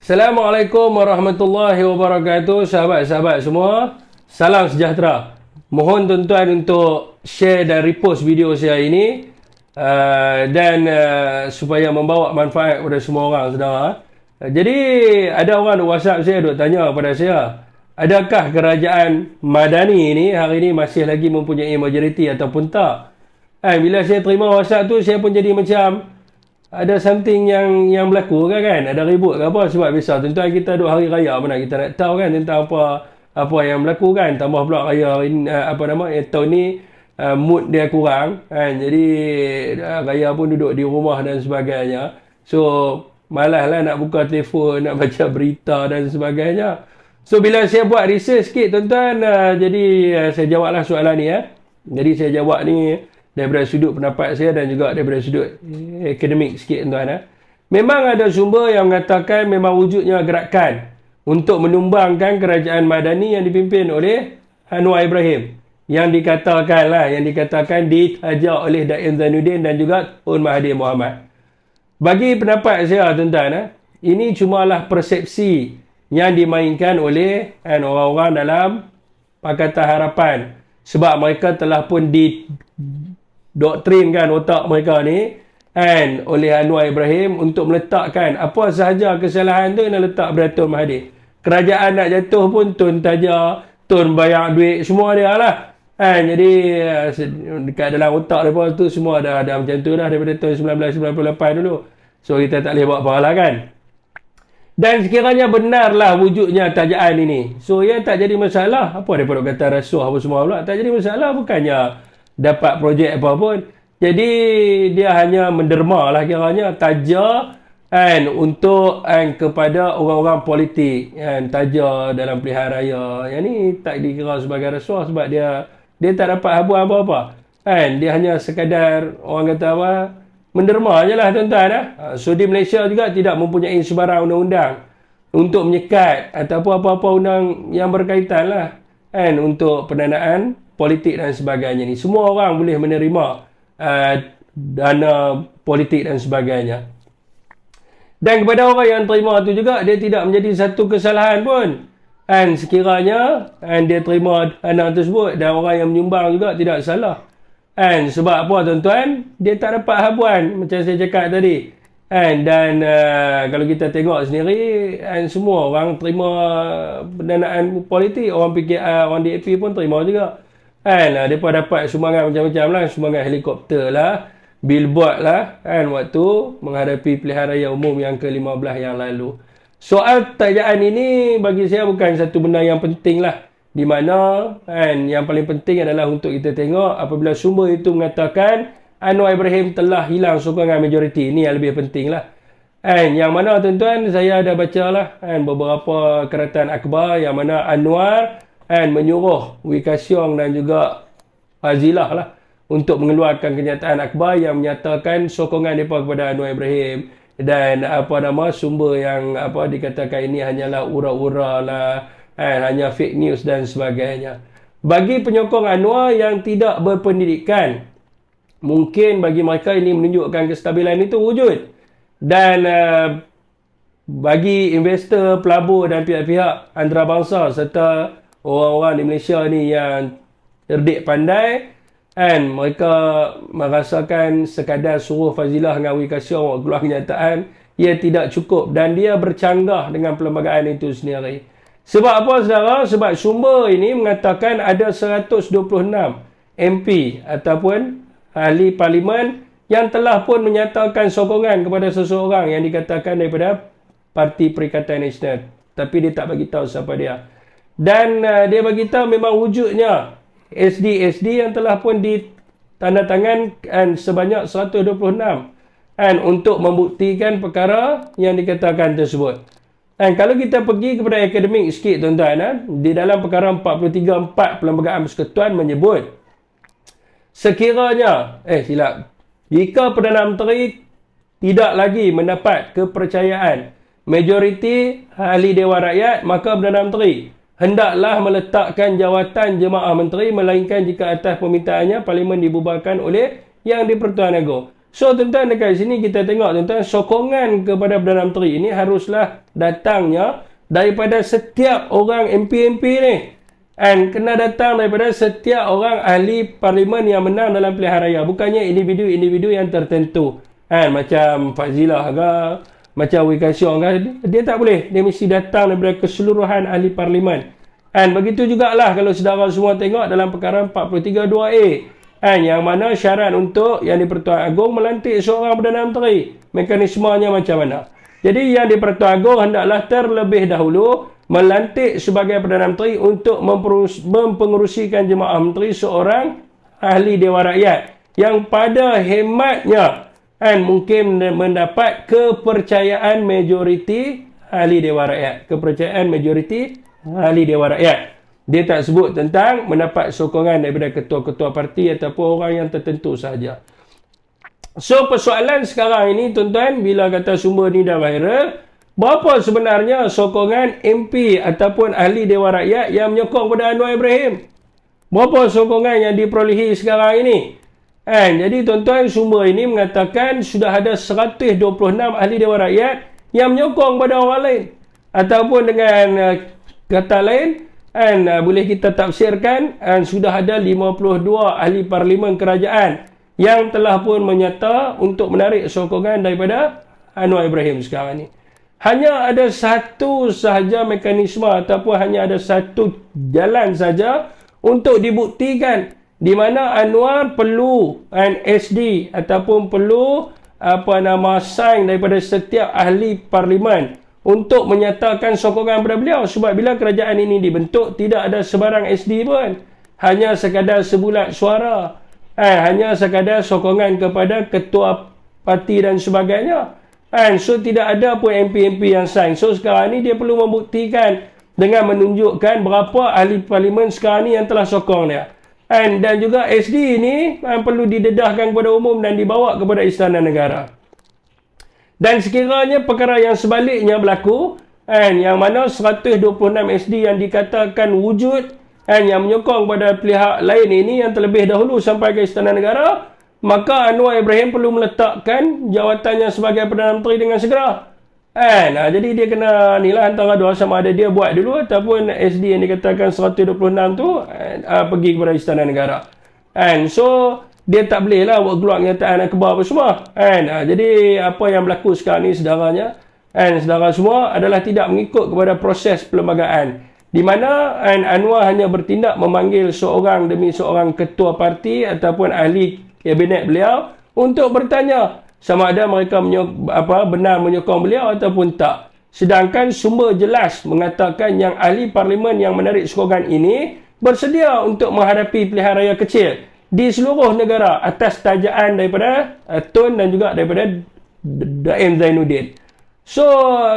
Assalamualaikum warahmatullahi wabarakatuh. Sahabat-sahabat semua, salam sejahtera. Mohon tuan-tuan untuk share dan repost video saya ini supaya membawa manfaat kepada semua orang, saudara. Jadi ada orang di WhatsApp saya duk tanya kepada saya, adakah kerajaan Madani ini hari ini masih lagi mempunyai majoriti ataupun tak? Bila saya terima WhatsApp tu, saya pun jadi macam ada something yang berlaku kan, ada ribut ke apa. Sebab biasa tuan-tuan, kita duk hari raya, mana kita nak tahu kan tentang apa yang berlaku kan. Tambah pula raya ini, tahun ni mood dia kurang kan. Jadi raya pun duduk di rumah dan sebagainya, so malas lah nak buka telefon, nak baca berita dan sebagainya. So bila saya buat research sikit tuan-tuan, jadi saya jawablah soalan ni. Jadi saya jawab ni daripada sudut pendapat saya dan juga daripada sudut akademik sikit tuan-tuan. Memang ada sumber yang mengatakan memang wujudnya gerakan untuk menumbangkan kerajaan Madani yang dipimpin oleh Anwar Ibrahim, yang dikatakan ditaja oleh Daim Zainuddin dan juga Tun Mahathir Mohamad. Bagi pendapat saya tuan-tuan, ini cumalah persepsi yang dimainkan oleh orang-orang dalam Pakatan Harapan, sebab mereka telah pun doktrinkan otak mereka ni oleh Anwar Ibrahim untuk meletakkan apa sahaja kesalahan tu nak letak pada Tun Mahathir. Kerajaan nak jatuh pun Tun taja, Tun bayar duit, semua dia lah. Jadi dekat dalam otak mereka tu semua dah macam tu dah daripada tahun 1998 dulu. So kita tak boleh buat apa lah kan. Dan sekiranya benarlah wujudnya tajaan ini, so ia tak jadi masalah. Apa daripada kata rasuah apa semua pula, tak jadi masalah. Bukannya dapat projek apa pun. Jadi dia hanya menderma lah kiranya, taja untuk kepada orang-orang politik, taja dalam pilihan raya. Yang ni tak dikira sebagai rasuah sebab dia tak dapat habuan apa-apa. Dia hanya sekadar orang kata apa, menderma je lah tuan-tuan. So di Malaysia juga tidak mempunyai sebarang undang-undang untuk menyekat ataupun apa-apa undang yang berkaitan lah untuk pendanaan politik dan sebagainya ni. Semua orang boleh menerima dana politik dan sebagainya. Dan kepada orang yang terima tu juga, dia tidak menjadi satu kesalahan pun. Sekiranya dia terima dana tersebut dan orang yang menyumbang juga tidak salah. Sebab apa tuan-tuan? Dia tak dapat habuan macam saya cakap tadi. Dan kalau kita tengok sendiri, semua orang terima pendanaan politik. Orang PKR, orang DAP pun terima juga. Mereka dapat sumbangan macam-macam lah. Sumbangan helikopter lah, billboard lah, waktu menghadapi pilihan raya umum yang ke-15 yang lalu. Soal tajaan ini bagi saya bukan satu benda yang penting lah. Di mana yang paling penting adalah untuk kita tengok apabila sumber itu mengatakan Anwar Ibrahim telah hilang sokongan majoriti. Ini yang lebih penting lah. Yang mana tuan-tuan, saya ada baca lah beberapa keratan akhbar yang mana Anwar menyuruh Wee Ka Siong dan juga Fazilah lah untuk mengeluarkan kenyataan akhbar yang menyatakan sokongan mereka kepada Anwar Ibrahim. Dan sumber yang dikatakan ini hanyalah ura-ura lah, hanya fake news dan sebagainya. Bagi penyokong Anwar yang tidak berpendidikan, mungkin bagi mereka ini menunjukkan kestabilan itu wujud. Dan bagi investor, pelabur dan pihak-pihak antarabangsa serta orang-orang di Malaysia ni yang cerdik pandai, mereka merasakan sekadar suruh Fazilah dengan Wee Ka Siong keluar kenyataan, ia tidak cukup dan dia bercanggah dengan perlembagaan itu sendiri. Sebab apa saudara? Sebab sumber ini mengatakan ada 126 MP ataupun ahli parlimen yang telah pun menyatakan sokongan kepada seseorang yang dikatakan daripada Parti Perikatan Nasional. Tapi dia tak bagi tahu siapa dia. Dan dia bagi tahu memang wujudnya SD yang telah pun ditandatangan sebanyak 126 untuk membuktikan perkara yang dikatakan tersebut. Kalau kita pergi kepada akademik sikit tuan-tuan, di dalam perkara 43.4 Perlembagaan Persekutuan menyebut sekiranya jika Perdana Menteri tidak lagi mendapat kepercayaan majoriti ahli Dewan Rakyat, maka Perdana Menteri hendaklah meletakkan jawatan Jemaah Menteri, melainkan jika atas permintaannya Parlimen dibubarkan oleh Yang di-Pertuan Agong. So tuan-tuan, dekat sini kita tengok tuan-tuan, sokongan kepada Perdana Menteri ini haruslah datangnya daripada setiap orang MP-MP ni. And kena datang daripada setiap orang ahli parlimen yang menang dalam pilihan raya. Bukannya individu-individu yang tertentu. Macam Fazilah ke, macam Wee Ka Siong ke, dia tak boleh. Dia mesti datang daripada keseluruhan ahli parlimen. Begitu jugalah kalau saudara semua tengok dalam perkara 43(2)A. Yang mana syarat untuk yang di-Pertuan Agong melantik seorang Perdana Menteri. Mekanismenya macam mana? Jadi yang di-Pertuan Agong hendaklah terlebih dahulu melantik sebagai Perdana Menteri untuk mempengerusikan jemaah menteri seorang ahli Dewan Rakyat yang pada hematnya mungkin mendapat kepercayaan majoriti ahli Dewan Rakyat. Kepercayaan majoriti ahli Dewan Rakyat. Dia tak sebut tentang mendapat sokongan daripada ketua-ketua parti ataupun orang yang tertentu sahaja. So, persoalan sekarang ini, tuan-tuan, bila kata sumber ni dah viral, berapa sebenarnya sokongan MP ataupun ahli Dewan Rakyat yang menyokong pada Anwar Ibrahim? Berapa sokongan yang diperolehi sekarang ini? Jadi, tuan-tuan, sumber ini mengatakan sudah ada 126 ahli Dewan Rakyat yang menyokong pada orang lain. Ataupun dengan kata lain, boleh kita tafsirkan, sudah ada 52 ahli parlimen kerajaan yang telah pun menyata untuk menarik sokongan daripada Anwar Ibrahim sekarang ni. Hanya ada satu sahaja mekanisme ataupun hanya ada satu jalan saja untuk dibuktikan di mana Anwar perlu SD ataupun perlu sign daripada setiap ahli parlimen untuk menyatakan sokongan kepada beliau. Sebab bila kerajaan ini dibentuk, tidak ada sebarang SD pun. Hanya sekadar sebulat suara. Hanya sekadar sokongan kepada ketua parti dan sebagainya. So, tidak ada pun MP-MP yang sign. So, sekarang ni dia perlu membuktikan dengan menunjukkan berapa ahli parlimen sekarang ni yang telah sokong dia. Dan juga SD ini perlu didedahkan kepada umum dan dibawa kepada Istana Negara. Dan sekiranya perkara yang sebaliknya berlaku, yang mana 126 SD yang dikatakan wujud, yang menyokong pada pihak lain ini yang terlebih dahulu sampai ke Istana Negara, maka Anwar Ibrahim perlu meletakkan jawatannya sebagai Perdana Menteri dengan segera. Jadi dia kena nilah antara dua, sama ada dia buat dulu ataupun SD yang dikatakan 126 tu pergi kepada Istana Negara. So, dia tak boleh lah buat keluar kenyataan akhbar apa semua. Jadi apa yang berlaku sekarang ni sedaranya, saudara semua, adalah tidak mengikut kepada proses perlembagaan. Di mana Anwar hanya bertindak memanggil seorang demi seorang ketua parti ataupun ahli kabinet beliau untuk bertanya sama ada mereka benar menyokong beliau ataupun tak. Sedangkan sumber jelas mengatakan yang ahli parlimen yang menarik sokongan ini bersedia untuk menghadapi pilihan raya kecil di seluruh negara atas tajaan daripada Tun dan juga daripada Daim Zainuddin. So,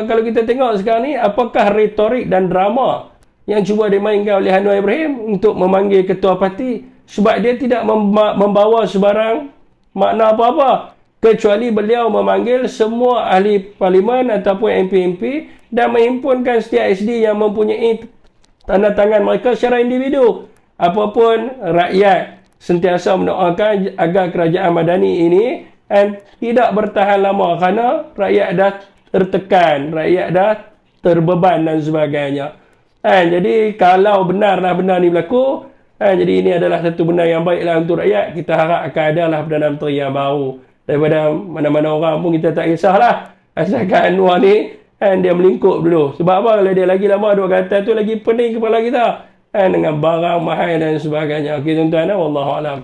kalau kita tengok sekarang ni, apakah retorik dan drama yang cuba dimainkan oleh Anwar Ibrahim untuk memanggil ketua parti? Sebab dia tidak membawa sebarang makna apa-apa, kecuali beliau memanggil semua ahli parlimen ataupun MP-MP dan menghimpunkan setiap SD yang mempunyai tanda tangan mereka secara individu. Apapun rakyat sentiasa mendoakan agar kerajaan Madani ini tidak bertahan lama kerana rakyat dah tertekan, rakyat dah terbeban dan sebagainya. Jadi kalau benar ni berlaku, jadi ini adalah satu benda yang baiklah untuk rakyat. Kita harap akan adalah Perdana Menteri yang baru. Daripada mana-mana orang pun kita tak kisahlah. Asalkan Anwar ni dia melingkup dulu. Sebab apa? Kalau dia lagi lama duduk kata tu, lagi pening kepala kita dengan barang mahal dan sebagainya. Okey tuan-tuan, wallahualam.